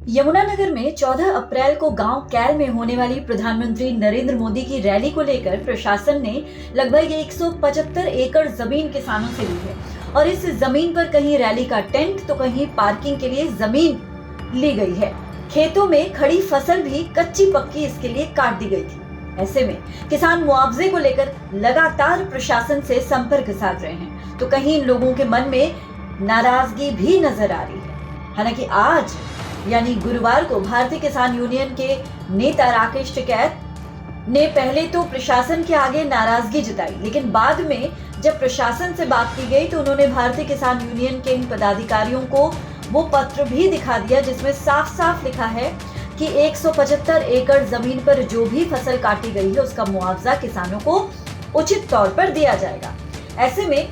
यमुनानगर में 14 अप्रैल को गांव कैल में होने वाली प्रधानमंत्री नरेंद्र मोदी की रैली को लेकर प्रशासन ने लगभग 175 एकड़ जमीन किसानों से ली है और इस जमीन पर कहीं रैली का टेंट तो कहीं पार्किंग के लिए जमीन ली गई है। खेतों में खड़ी फसल भी कच्ची पक्की इसके लिए काट दी गई थी। ऐसे में किसान मुआवजे को लेकर लगातार प्रशासन से संपर्क साध रहे हैं, तो कहीं इन लोगों के मन में नाराजगी भी नजर आ रही है। हालांकि आज यानी गुरुवार को भारतीय किसान यूनियन के नेता राकेश टिकैत ने पहले तो प्रशासन के आगे नाराजगी जताई, लेकिन बाद में जब प्रशासन से बात की गई तो उन्होंने भारतीय किसान यूनियन के इन पदाधिकारियों को वो पत्र भी दिखा दिया जिसमें साफ साफ लिखा है कि 175 एकड़ जमीन पर जो भी फसल काटी गई है उसका मुआवजा किसानों को उचित तौर पर दिया जाएगा। ऐसे में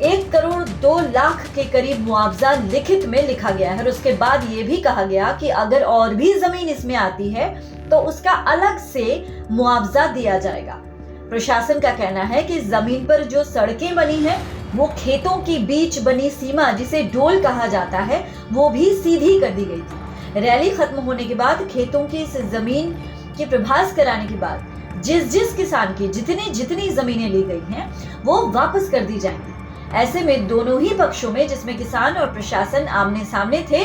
1 करोड़ 2 लाख के करीब मुआवजा लिखित में लिखा गया है और उसके बाद ये भी कहा गया कि अगर और भी जमीन इसमें आती है तो उसका अलग से मुआवजा दिया जाएगा। प्रशासन का कहना है कि जमीन पर जो सड़कें बनी हैं वो खेतों के बीच बनी सीमा जिसे डोल कहा जाता है वो भी सीधी कर दी गई थी। रैली खत्म होने के बाद खेतों की इस जमीन की प्रभास कराने के बाद जिस किसान की जितनी जमीनें ली गई हैं वो वापस कर दी जाएंगी। ऐसे में दोनों ही पक्षों में जिसमें किसान और प्रशासन आमने सामने थे,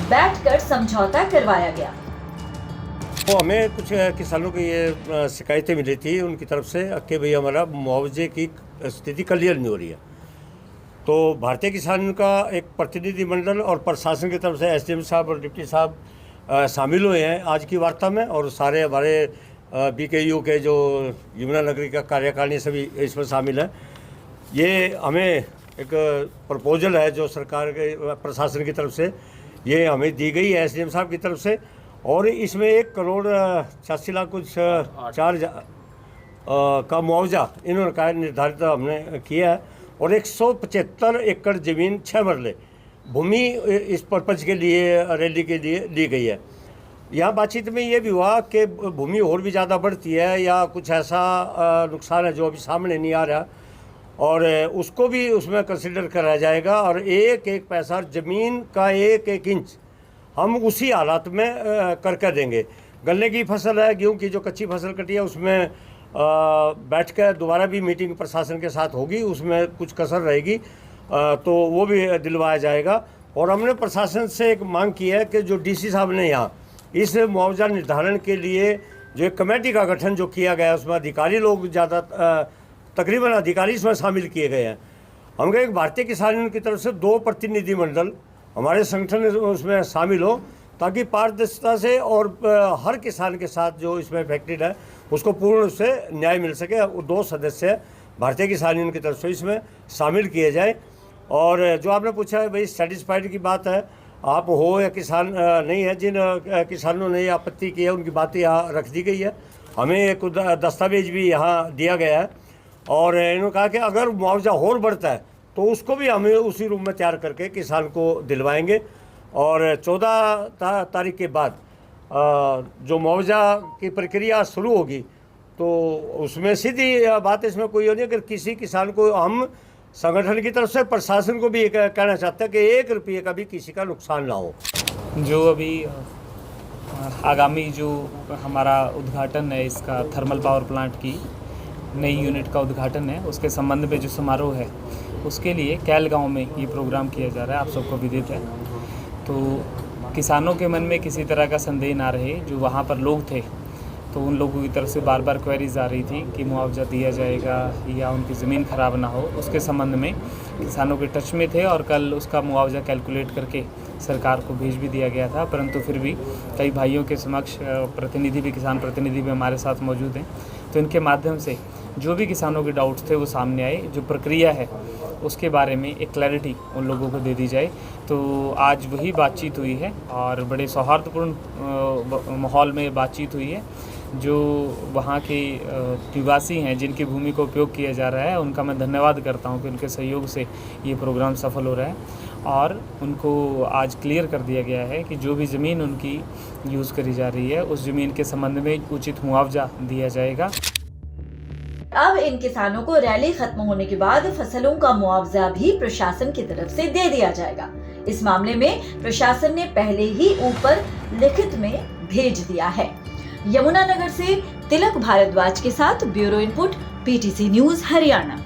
बैठकर समझौता करवाया गया। तो हमें कुछ किसानों की ये शिकायतें मिली थी उनकी तरफ से कि भाई हमारा मुआवजे की स्थिति क्लियर नहीं हो रही है। तो भारतीय किसान का एक प्रतिनिधि मंडल और प्रशासन की तरफ से एसडीएम साहब और डिप्टी साहब शामिल हुए हैं आज की वार्ता में, और सारे हमारे बीकेयू के जो यमुनानगरी का कार्यकारिणी सभी इसमें शामिल हैं। ये हमें एक प्रपोजल है जो सरकार के प्रशासन की तरफ से ये हमें दी गई है एसडीएम साहब की तरफ से, और इसमें 1 करोड़ 86 लाख कुछ 4 का मुआवजा इन्होंने कहा निर्धारित हमने किया है, और 175 एकड़ ज़मीन 6 मरले भूमि इस पर्पज़ के लिए रैली के लिए ली गई है। यहाँ बातचीत में ये भी हुआ कि भूमि और भी ज़्यादा बढ़ती है या कुछ ऐसा नुकसान है जो अभी सामने नहीं आ रहा, और उसको भी उसमें कंसिडर करा जाएगा, और एक एक पैसा ज़मीन का एक एक इंच हम उसी हालात में कर देंगे। गन्ने की फसल है, गेहूं की जो कच्ची फसल कटी है उसमें बैठ कर दोबारा भी मीटिंग प्रशासन के साथ होगी, उसमें कुछ कसर रहेगी तो वो भी दिलवाया जाएगा। और हमने प्रशासन से एक मांग की है कि जो डीसी साहब ने यहाँ इस मुआवजा निर्धारण के लिए जो एक कमेटी का गठन जो किया गया है उसमें अधिकारी लोग ज़्यादा तकरीबन अधिकारी इसमें शामिल किए गए हैं। हम कहें भारतीय किसान यूनियन की तरफ से 2 प्रतिनिधि मंडल हमारे संगठन उसमें शामिल हो ताकि पारदर्शिता से और हर किसान के साथ जो इसमें अफेक्टेड है उसको पूर्ण रूप से न्याय मिल सके। 2 सदस्य भारतीय किसान यूनियन की तरफ से इसमें शामिल किए जाए। और जो आपने पूछा है भाई सेटिस्फाइड की बात है, आप हो या किसान नहीं है, जिन किसानों ने आपत्ति की है उनकी बातें यहाँ रख दी गई है। हमें एक दस्तावेज भी यहाँ दिया गया है, और इन्होंने कहा कि अगर मुआवजा और बढ़ता है तो उसको भी हमें उसी रूप में तैयार करके किसान को दिलवाएंगे। और 14 तारीख के बाद जो मुआवजा की प्रक्रिया शुरू होगी तो उसमें सीधी बात इसमें कोई नहीं, अगर किसी किसान को हम संगठन की तरफ से प्रशासन को भी कहना चाहते हैं कि 1 रुपये का भी किसी का नुकसान ना हो। जो अभी आगामी जो हमारा उद्घाटन है इसका थर्मल पावर प्लांट की नई यूनिट का उद्घाटन है, उसके संबंध में जो समारोह है उसके लिए कैल गांव में ये प्रोग्राम किया जा रहा है, आप सबको विदित है। तो किसानों के मन में किसी तरह का संदेह ना रहे, जो वहाँ पर लोग थे तो उन लोगों की तरफ से बार बार क्वेरीज आ रही थी कि मुआवजा दिया जाएगा या उनकी ज़मीन ख़राब ना हो, उसके संबंध में किसानों के टच में थे और कल उसका मुआवजा कैलकुलेट करके सरकार को भेज भी दिया गया था। परंतु फिर भी कई भाइयों के समक्ष प्रतिनिधि भी, किसान प्रतिनिधि भी हमारे साथ मौजूद हैं, तो इनके माध्यम से जो भी किसानों के डाउट्स थे वो सामने आए, जो प्रक्रिया है उसके बारे में एक क्लैरिटी उन लोगों को दे दी जाए। तो आज वही बातचीत हुई है और बड़े सौहार्दपूर्ण माहौल में बातचीत हुई है। जो वहाँ के निवासी हैं जिनकी भूमि का उपयोग किया जा रहा है उनका मैं धन्यवाद करता हूँ कि उनके सहयोग से ये प्रोग्राम सफल हो रहा है, और उनको आज क्लियर कर दिया गया है कि जो भी ज़मीन उनकी यूज़ करी जा रही है उस ज़मीन के संबंध में उचित मुआवजा दिया जाएगा। अब इन किसानों को रैली खत्म होने के बाद फसलों का मुआवजा भी प्रशासन की तरफ से दे दिया जाएगा। इस मामले में प्रशासन ने पहले ही ऊपर लिखित में भेज दिया है। यमुनानगर से तिलक भारद्वाज के साथ bureau input, PTC news Haryana.